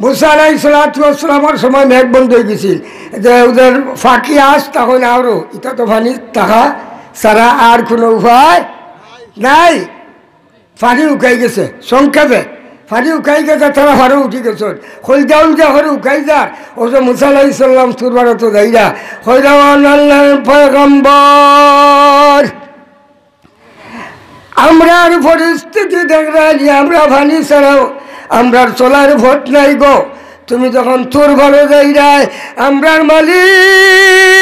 মুসা আলাইহিস সালাতু ওয়াস সালামের সময় মেঘ বন্ধ হয়ে গেছিল, যে ওদের ফাঁকি আস তখন আরও এটা তো পানি টাকা ছাড়া আর কোনো উপায় নাই। পানি উকাই গেছে, সংক্ষেপে পানি উকাই গেছে, তারা হারে উঠি গেছে, হলদা উলদা হরে উকাই যার। ও যে মুসা আলাইহিস সালাম তুরবার তো যাইরা হইরাওয়ান আল্লাহর পয়গম্বর, আমরার পরিস্থিতি দেখরানি, আমরা পানি ছাড়াও আমরার চলার ভোট নাই গো। তুমি যখন তোর ভালো যাইরায় আমরার মালিক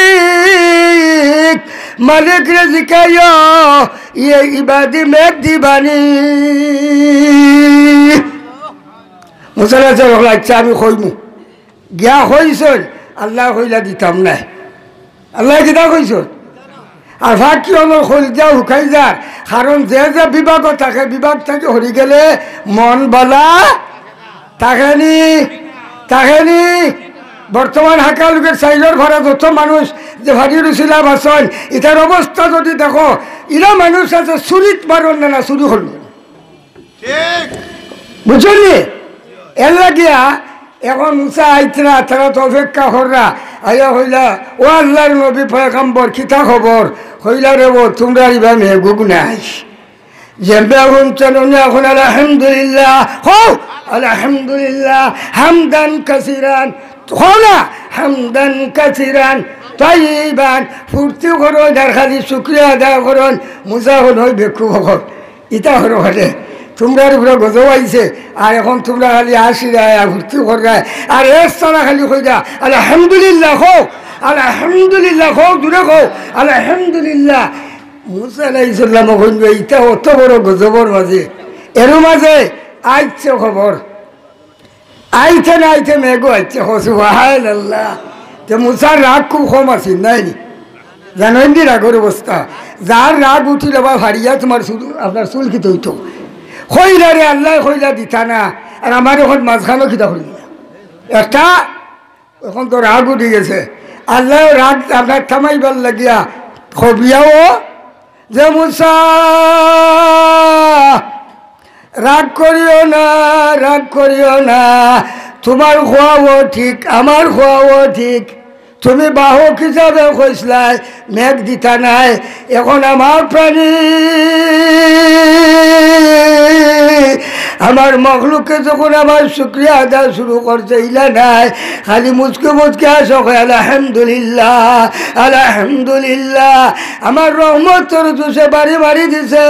মালিক রে জিকাইও ইয়ে ইবাদি মেঘ দিবানি। মুসালা আচ্ছা আমি কইমু গিয়া হইছন, আল্লাহ হইলা দিতাম নাই, আল্লাহ কিতা কইছন। আর ফাঁকি আমার হলজা হুকাই যার, কারণ যে যে বিভাগ থাকে বিভাগ থেকে হরি গেলে মন বলা থাকেনি থাকেনি। বর্তমান হাঁকা লোকের সাইজের ভরা যত মানুষ যে ভারী রুচিলা বাসন, এটার অবস্থা যদি দেখো, এরা মানুষ আছে চুরিত মারন না, চুরি হল বুঝলি। এর লাগিয়া এখন মুসা আইতরা, তারা তো অপেক্ষা কররা আইয়া হইলা ও আল্লাহর নবী পয়গম্বর কিতা খবর হইলা রে, ও তোমরা ইবা মেঘুক নাই যেমবে এখন চলুন এখন আলহামদুলিল্লাহ হো, আলহামদুলিল্লাহ হামদান কাসিরান হো না, হামদান কাসিরান তাইবান ফুর্তি করো, যার খালি শুক্রিয়া আদায় করুন। মুসা হল হই বেকু খবর ইটা হলো হলে তোমরা উপরে গজব আইছে, আর এখন তোমরা খালি আসি রায় ভর্তি করায়, আর এর সারা খালি হয়ে যা আলহামদুলিল্লাহ হো, আলহামদুলিল্লাহ হো, দূরে হো আলহামদুলিল্লাহ। মুসা আলাইহিস সালাম কইল ইটা অত বড় গজবর মাঝে, এর মাঝে আইছে খবর, আইছে না আইছে মেঘও আইছে, সুবহানাল্লাহ। তো মুসার রাগ খুব কম আছে নাই, জানেন নি রাগের অবস্থা। যার রাগ উঠিল বা হারিয়া তোমার চুল, আপনার চুল কি তৈত হইলা রে, আল্লাহ হইলা দিতা না, আর আমার এখন মাঝখানো খিতা হইল একটা, এখন তো রাগ উঠে গেছে। আল্লাহ রাগ আপনার থামাইবার লাগিয়া খবিয়াও যে মুসা রাগ করিও না, রাগ করিও না, তোমার খোয়াও ঠিক আমার খোয়াও ঠিক, তুমি বাহক হিসাবে কইসলাই মেঘ দিতা নাই, এখন আমার প্রাণী আমার মখলুককে যখন আমার শুক্রিয়া আদায় শুরু করছে ইলা নাই, খালি মুচকে মুচকে আসো আলহামদুলিল্লাহ আলহামদুলিল্লাহ। আমার রহমতের জুসে বাড়ি বাড়ি দিছে,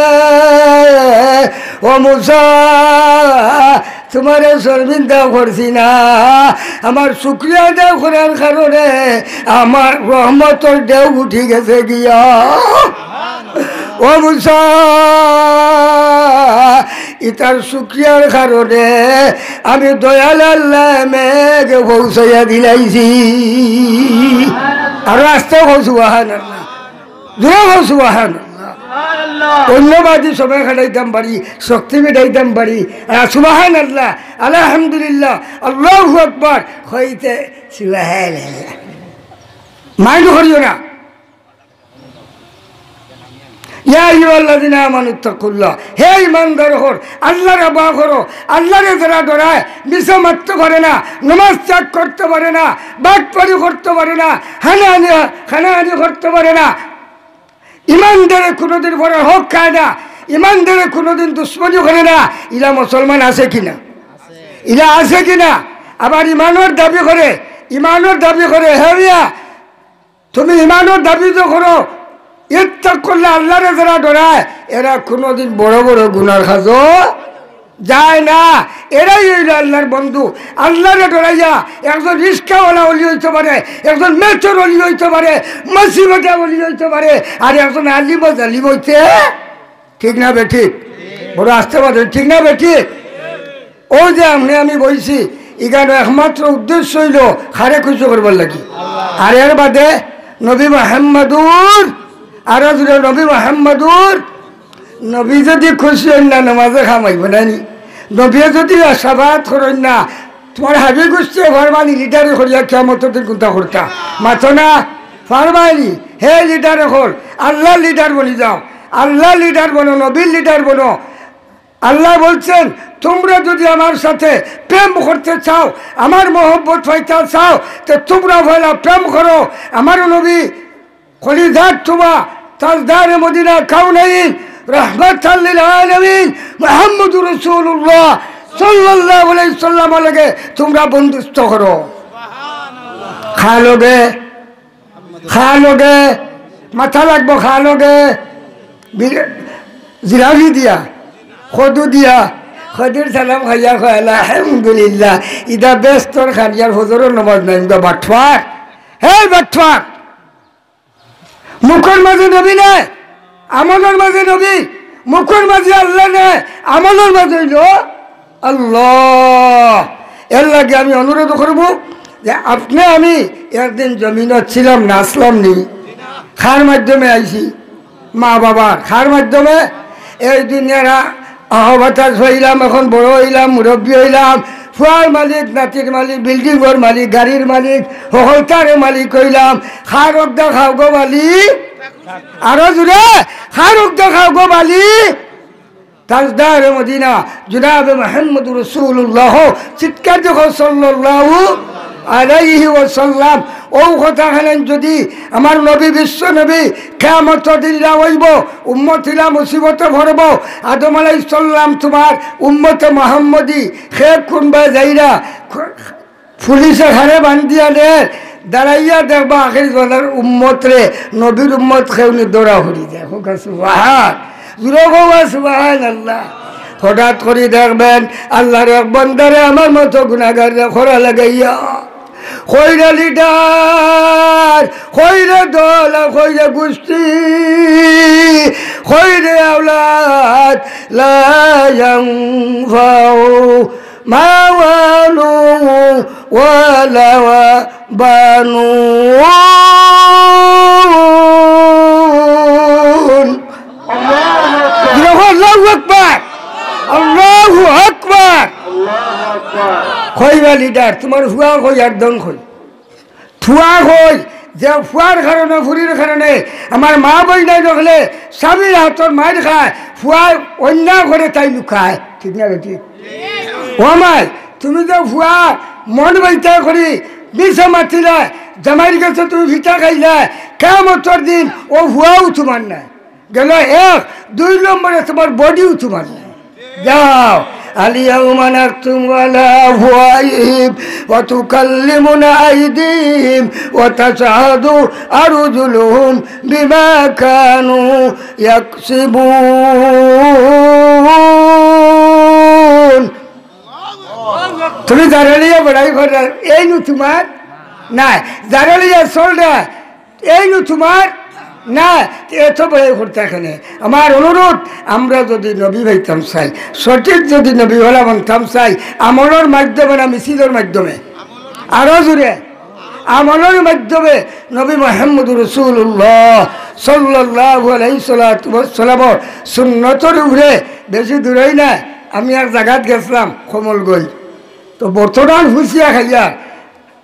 ও মুসা তোমার শর্মিন্দা করছি না, আমার শুক্রিয়া আদায় করার কারণে আমার রহমতের ঢেউ উঠি গেছে গিয়া। ও মুসা ইতার শুক্রিয়ার কারণে আমি দয়াল আল্লাহ মেঘ পৌঁছাইয়া দিলাইছি। আর রাস্তা সুবহানাল্লাহ, জোরে সুবহানাল্লাহ। ধন্যবাদী সময় খাটাইতাম পারি, শক্তি মেটাইতাম পারি, সুবহানাল্লাহ আলহামদুলিল্লাহ আল্লাহু আকবার হইতে সুবহানাল্লাহ মাইন্ড করিও না। ইয়া আইয়ুহাল্লাযীনা আমানুত্তাকুল্লাহ, হে ঈমানদার হর আল্লাহর ভয় করো, আল্লাহরে যারা ডরায় মিছা মারতে পারে না, নামাজ ত্যাগ করতে পারে না, বাটপারি করতে পারে না, হানাহানি করতে পারে না, ইমানদারে কোনোদিন পরে হক খায় না, ইমানদারে কোনোদিন দুশ্মনী করে না, ইলা মুসলমান আছে কিনা, ইলা আছে কিনা। আবার ইমানের দাবি করে, ইমানের দাবি করে, হে মিয়া তুমি ইমানের দাবি তো করো, ইত্তাক করলে আল্লাহরে যারা ডরায় এরা কোনোদিন বড় বড় গুনার কাজও যায় না, এরাই হইল আল্লাহর বন্ধু। আল্লাহরে ডরাইয়া একজন রিস্কাওয়ালা অলি হইতে পারে, একজন মেচর অলি হইতে পারে, মাসিবাটা অলি হইতে পারে, আর একজন আলিম জালিম হইতে, ঠিক না বে ঠিক, বড় আসতে পারে, ঠিক না বে ঠিক। ও যে আমি বলছি এখানে একমাত্র উদ্দেশ্য হইল খারে খুশি করবার লাগি, আর এর বাদে নবী মুহাম্মাদুর, আর নবী মুহাম্মাদুর নবী যদি খুশি হন না নামাজে খামাইব নানি, নবী যদি আশাবাদ করেন না তোমার হাবি গুছছে ফরমানি লিডারে করিয়া কিয়ামতের দিন কোনটা করতা মাথো না ফরমানি, হে লিডারে কর আল্লাহ লিডার বনি যাও, আল্লাহ লিডার বনো, নবীর লিডার বনো। আল্লাহ বলছেন তোমরা যদি আমার সাথে প্রেম করতে চাও, আমার মোহব্বত পাইতে চাও, তো তোমরা পয়লা প্রেম করো আমার নবী খলিদার তোমা তাজদার মদিনা কাউনাইন রাহমাতাল লিল আলামিন মুহাম্মদুর রাসূলুল্লাহ সাল্লাল্লাহু আলাইহি সাল্লাম লাগে তোমরা বন্ধুত্ব করো। খালোগে মাথা লাগবো, খালোগে জিলাপি দিয়া খদু দিয়া খদুর সালাম খাইয়া খাইলা আলহামদুলিল্লাহ ইদা ব্যস্তর খানিয়ার হজরের নমাজ নাই বাটফার। হে বাটফার, মুখের মাঝে নবী নেই, আমলের মাঝে নবী, মুখের মাঝে আল্লাহ নেই, আমলের মাঝে হইল আল্লাহ। এর লাগে আমি অনুরোধ করব যে আপনি আমি একদিন জমিনত ছিলাম না, আসলাম নি, খার মাধ্যমে আইছি, মা বাবার খার মাধ্যমে এই দুনিয়ারা আহবাতাস হইলাম, এখন বড় হইলাম, মুরব্বী হইলাম, ফুয়ার মালিক, নাতির মালিক, বিল্ডিংর মালিক, গাড়ির মালিক, হলতার মালিক হইলাম। খার অগ্দা খাও গো মালিক, আরো জুড়ে খার অগ্দা খাও গো মালিক। তাজদার মদিনা জনাব মুহাম্মদুর রাসূলুল্লাহ চিৎকার দেখো সাল্লাল্লাহু আলাইহি ওয়াসাল্লাম। ও কথা হলেন যদি আমার নবী বিশ্ব নবী কিয়ামত দিল্লা হইব, উম্মতিলা মুসিবতে ভরব, আদম আলাইহিস সালাম তোমার উম্মতে মুহাম্মদী খে কোনবা যাইরা পুলিশে ঘরে বান্ধিয়া দে দাঁড়াইয়া দেখবা আখির জমানার উম্মত রে, নবীর উম্মত খেউনি দৌড়া হরি যায়। সুবহান সুবহানাল্লাহ। হঠাৎ করে দেখবেন আল্লাহর এক বান্দারে আমার মতো গুনাহগার খরা লাগাইয়া কইরা লিডার, কইরা দল, কইরা গোষ্ঠী, কইরে আওলাদ লা ইয়ানফাউ মাওয়ালু ওয়ালা বানুন। আল্লাহু আকবার, আল্লাহু আকবার। কইবা লিডার তোমার ফুয়া কই আর দন কই ফুয়া কই যে ফুয়ার কারণে ফুরির কারণে আমার মা বই নাই দেখলে স্বামীর হাতর মার খায়, ফুয়া অন্য করে তাই লুকায়, ঠিক না বেটি? ও মাই তুমি যে ফুয়া মন বইতা করি বিষে মাতিলা, জামাইয়ের কাছে তুমি ভিটা খাইলা, কিয়ামতের দিন ও ফুয়াও তোমার নাই গেল এক, 2 নম্বরে তোমার বডিও তোমার নাই। যাও আলিয়াউমা নাকতুমু আলা আফওয়াহিহিম ওয়া তুকাল্লিমুনা আইদিহিম ওয়া তাশহাদু আরজুলুহুম বিমা কানু ইয়াকসিবুন। তুমি দাঁড়ালিয়া বড়াই করে এই নু তোমার নাই, দাঁড়ালিয়া চলটা এই নু তোমার না, এত বড়াই করতে এখানে। আমার অনুরোধ, আমরা যদি নবী ভাইতাম চাই, সঠিক যদি নবী হলা বানতাম চাই, আমলের মাধ্যমে না মিছিলের মাধ্যমে, আরো জোরে আমলের মাধ্যমে নবী মুহাম্মদুর রাসূলুল্লাহ সাল্লাল্লাহু আলাইহি ওয়াসাল্লাম সুন্নতের উপরে বেশি দূরেই না। আমি এক জায়গাত গেছিলাম কমলগঞ্জ, তো বর্তমান হুঁচিয়া খাইয়া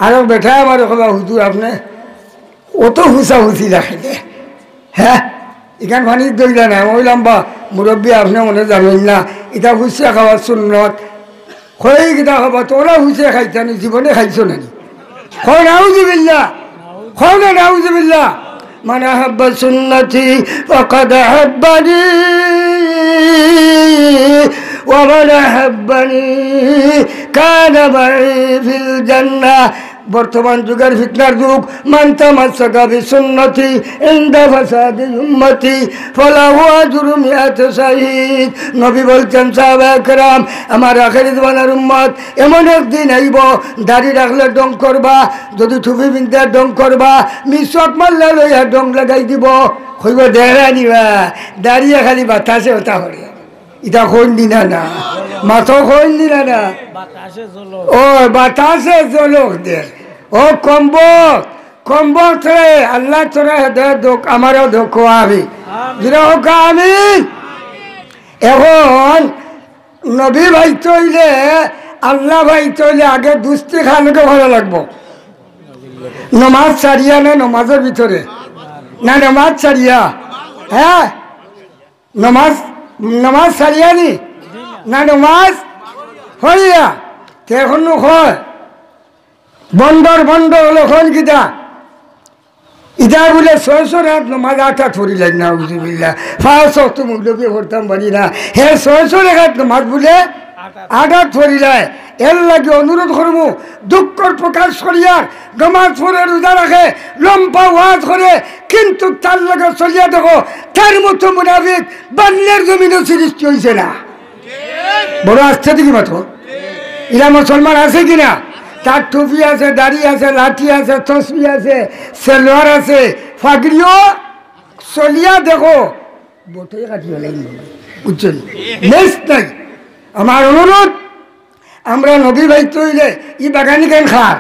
আর বেঠা আমার কবা হুজুর আপনি অত হুঁচা হুঁচি রাখাইলে, হ্যাঁ এখান পানি দইলা না ওইলাম বা মুরব্বী আপনি মনে জানেন না এটা হুঁচিয়া খাওয়ার সুন্নত, খই কিতা খাবা তোরা হুঁচিয়া খাইছানি জীবনে খাইছো নানি? খয় নাউজুবিল্লাহ, খয় না নাউজুবিল্লাহ। মান আহাব্বা সুন্নতি ফাকাদ আহাব্বানি ওয়া মান আহাব্বানি কানা মাই ফিল জান্নাহ। বর্তমান যুগের ফিতনার যুগ, মান তামাসসাকা বিসুন্নতি ইনদা ফাসাদি উম্মতি ফালাহু আজরু মিআতি শাহীদ। নবী বলছেন সাহাবায়ে কেরাম আমার আখিরি জামানার উম্মত এমন একদিন আইব দাড়ি রাখলে ডং করবা, যদি টুপি পিনতে ডং করবা, মিসওয়াক মারলে লইয়া ডং লাগাই দিব, কইব দেড়া নিবা দাঁড়িয়ে খালি বাতাসে ওটা হরে। এটা কোন দিনা না মাথো কোন দিনা না ও বাতাসে জলক দে ও কম্বক কম্বক রে আল্লাহ তোরা হেদায়েত দোক, আমারও দোক আমি যেটা হোক আমি। এখন নবী ভাই তৈলে আল্লাহ ভাই তৈলে আগে দুস্তি খানকে ভালো লাগবো। নমাজ ছাড়িয়া না নমাজের ভিতরে না, নমাজ ছাড়িয়া, হ্যাঁ নমাজ ছাড়িয়া নি না, নমাজ হইয়া তে এখন হয় বন্দর বন্ধ হলো হল কিতা ইটা বলে 600 রাত নমাজ 8 পড়িলেন না উজুবিল্লাহ 5 তো মৌলবি পড়তাম পারি না হে 600 রাত নমাজ বলে 8 পড়িলাই এর লাগে অনুরোধ করবো দুঃখর প্রকাশ করিয়ার নমাজ পড়ে রোজা রাখে লম্বা ওয়াজ করে কিন্তু তার লগে চলিয়া দেখো তার মতো মুনাফিক বাংলার জমিনে সৃষ্টি হয়েছে না বড় আসছে দেখি মাত্র এরা মুসলমান আছে কিনা তার টুপি আছে দাড়ি আছে লাঠি আছে তসবি আছে সেলোয়ার আছে ফাগড়িও চলিয়া দেখো বটে কাটিয়ে লাগবে বুঝছেন নেক্সট নাই আমার অনুরোধ আমরা নবী ভাই তৈলে ই বাগানি কেন খার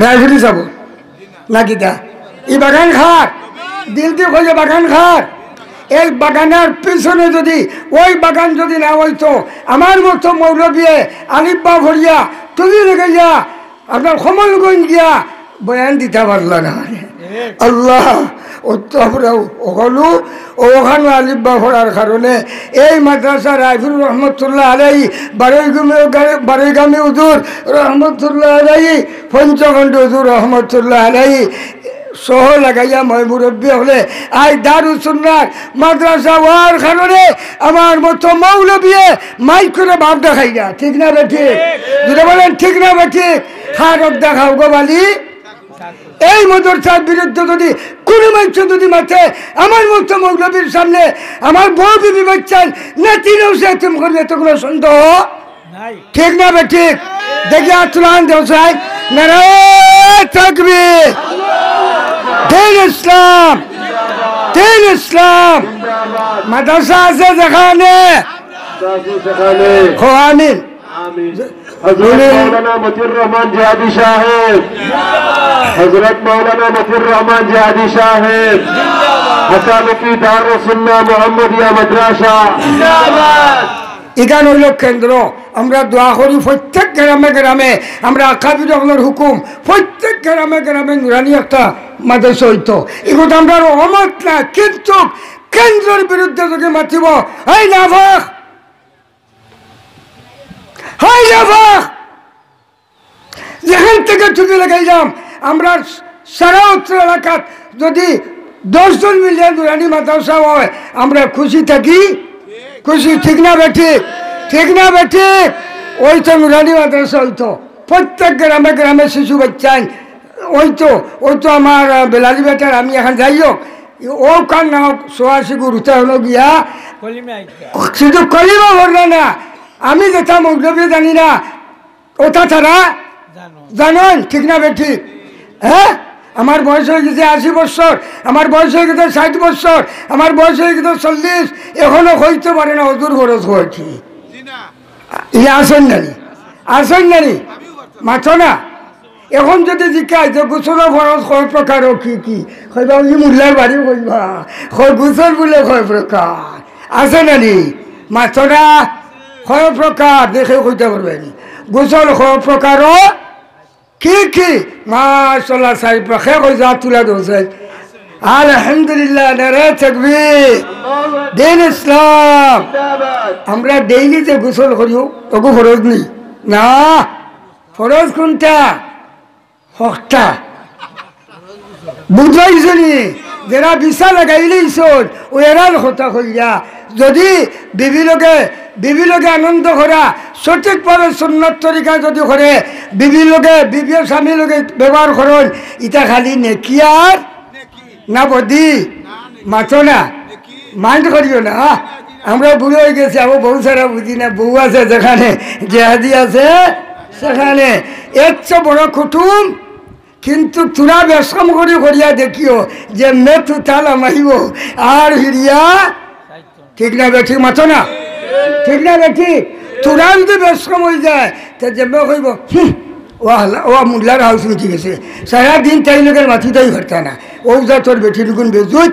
রাইফুলি যাব নাকি তা ই বাগান খার দিল দিয়ে হয়ে বাগান খার এই বাগানের পিছনে যদি ওই বাগান যদি না হইতো আমার মতো মৌলবীয়ে আলিব্বা ভরিয়া তুমি লেগে যা আপনার সমলগঞ্জ গিয়া বয়ান দিতে পারল না আল্লাহ আমরা ওখানো ওখানে আলিব্বা ভরার কারণে এই মাদ্রাসা রাইফুল রহমতুল্লাহ আলাই বারৈগামী হুজুর রহমতুল্লাহ আলাই পঞ্চখণ্ড হুজুর রহমতুল্লাহ আলাই সহ লাগাইয়া মই মুরব্বী হলে আই দারুস সুন্নাত মাদ্রাসা হওয়ার কারণে আমার মতো মৌলবীয়ে মাইক করে ভাব দেখাই না ঠিক না বেঠি যদি বলেন ঠিক না বেঠি হারক দেখাও গো বালি এই মাদ্রাসার বিরুদ্ধে যদি কোনো মানুষ যদি মাঠে আমার মতো মৌলবীর সামনে আমার বউ বিবি বাচ্চান নাতিনেও সে তুমি করবে তো কোনো সন্দেহ ঠিক না বেঠি দেখি আচরণ দেও সাই নারায়ণ তাকবীর দিন ইসলাম দিন ইসলাম মাদ্রাসা আছে যেখানে আমিন हजरत मौलाना मतिउर रहमान जिहादी साहेब हजरत मौलाना मतिउर रहमान जिहादी साहेब हकालकी दारुस सुन्नाह मुहम्मदिया माद्रासा এখানে হইল কেন্দ্র আমরা দোয়া করি প্রত্যেক গ্রামে গ্রামে আমরা আকাবির রহমানের হুকুম প্রত্যেক গ্রামে গ্রামে নুরানি একটা মাদ্রাসা হইতো এগুলো আমরা অমত না কিন্তু কেন্দ্রের বিরুদ্ধে যদি মাতিব এই নাফাক হাই নাফাক যেখান থেকে ছুটি লাগাইলাম আমরা সারা উত্তর এলাকাত যদি 10 জন মিলিয়ে নুরানি মাদ্রাসা হয় আমরা খুশি থাকি খুশি ঠিক না বেঠি ঠিক না বেঠি ওই তো নুরানি মাদ্রাসা হইতো প্রত্যেক গ্রামে গ্রামে শিশু বাচ্চান ওই তো আমার বেলালি বেটার আমি এখন যাই হোক ও কান না হোক 84 গুরুতা হলো গিয়া শুধু কলিমা ভরবে না আমি যেটা মৌলবী জানি না ওটা ছাড়া জানেন ঠিক না বেঠি হ্যাঁ আমার বয়স হয়ে গেছে 80 বছর আমার বয়স হয়ে গেছে 60 বছর আমার বয়স হয়ে গেছে 40 এখনো হইতে পারে না হুজুর খরচ হয়েছি ইয়ে আসেন নানি মাথো না এখন যদি জিজ্ঞাসা যে গোসলের খরচ কয় প্রকার কি কইবা ই মুল্লার বাড়ি কইবা গোসল বলে কয় প্রকার আছে নানি মাথো না কয় প্রকার দেখে কইতে পারবেন গোসল কয় প্রকারও কি মাশাআল্লাহ সাহেব রাখে কই যা তুলা দোছে আলহামদুলিল্লাহ নারে তাকবীর দিন ইসলাম আমরা ডেইলি যে গোসল করিও ওগো ফরজ নেই না ফরজ কোনটা হকটা বুঝাইছনি যারা বিছা লাগাইলেইছন ও এরাল কথা কইয়া যদি বিবি লোকে আনন্দ করা সঠিকভাবে সুন্নত তরিকা যদি করে বিবি স্বামী লোকে ব্যবহার করেন ইটা খালি নেকিয়ার না বদি মাথো না মাইন্ড করিও না আমরা বুড়ো হয়ে গেছি আবার বহু সারা বুঝি না বউ আছে যেখানে জেহাদি আছে সেখানে এর চেয়ে বড় কুটুম কিন্তু তোরা বেশম করিয়া দেখিও যে মেথু তাল আমাইব আর হিরিয়া ঠিক না বেঠি মাথো না ঠিক না বেঠি তোরা যদি বেশম হয়ে যায় তো যেবে কইব ও মুল্লার হাউস উঠে গেছে সারাদিন তাই লোকের মাথিটাই ঘটতা না ও যা তোর বেঠি দুগুণ বেজুত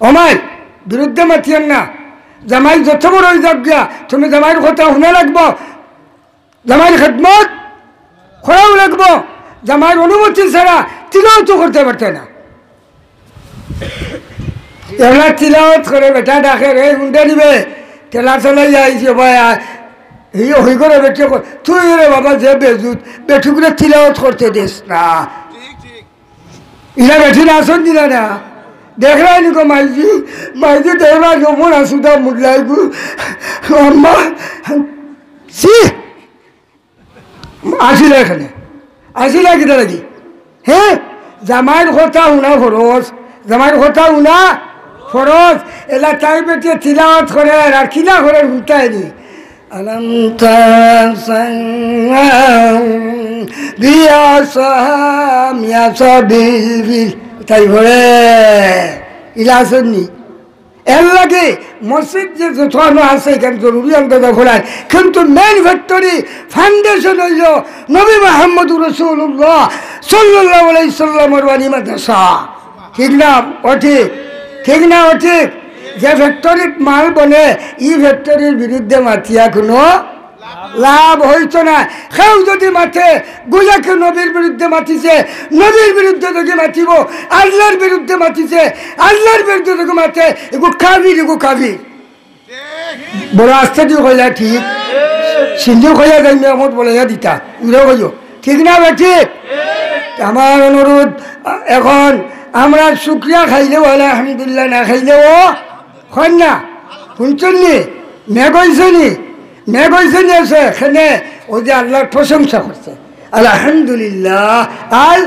অমাই বিরুদ্ধে মাথিয়েন না জামাই যত বড় হয়ে যাক গিয়া তুমি জামাইয়ের কথা শুনে লাগবো জামাইয়ের খেদমত করাও লাগবো জামাইয়ের অনুমতি ছাড়া তিলাওয়াত করতে পারতে না এগুলা তিলাওয়াত করে বেটা ডাকে রে উন্ডে দিবে ঠেলা চলাই যাইছে ভাই এই হই করে বেটে তুই রে বাবা যে বেজুত বেঠুকুরে তিলাওয়াত করতে দিস না ইরা বেঠি না আসন দিলা না দেখলাই নিকো মাইজি মাইজি দেখলা যমন আসুদা মুডলাই গু আম্মা সি আসিলা এখানে আসিলা কিটা লাগি হ্যাঁ জামাইয়ের কথা উনা ফরজ জামাইয়ের কথা উনা ফরজ এলা তাই বেটে তিলাওয়াত করে আর কিনা করে উল্টায়নি আলম বিল তাই ভরে ইলা আসেননি এর লাগে মসজিদ যে যথানো আছে এখানে জরুরি অন্তত খোলায় কিন্তু মেন ফ্যাক্টরি ফাউন্ডেশন হইল নবী মুহাম্মদুর রাসূলুল্লাহ সাল্লাল্লাহু আলাইহি সাল্লামের বাণী মাদ্রাসা ঠিক না অঠিক ঠিক না অঠিক যে ফ্যাক্টরির মাল বনে ই ফ্যাক্টরির বিরুদ্ধে মাতিয়া কোনো লাভ হইত না কেউ যদি মাথে গুলাকে নবীর বিরুদ্ধে মাতিছে নবীর বিরুদ্ধে যদি মাতিব আল্লাহর বিরুদ্ধে মাতিছে আল্লাহর বিরুদ্ধে যদি মাতে এগু কাবির বড় আস্তে দিয়ে কইলা ঠিক সিন্ধু কইয়া যাই মেহমদ বলাইয়া দিতা ইরাও কইও ঠিক না বা ঠিক আমার অনুরোধ এখন আমরা শুক্রিয়া খাইলেও আলহামদুলিল্লাহ না খাইলেও হয় না শুনছেন নি মেঘ হয়েছে নি আছে এখানে ওই যে আল্লাহর প্রশংসা করছে আলহামদুলিল্লাহ আর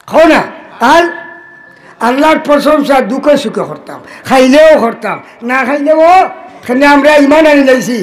খাও না আর আল্লাহর প্রশংসা দুঃখে সুখে করতাম খাইলেও করতাম না খাইলেও এখানে আমরা ইমান আনি লাইছি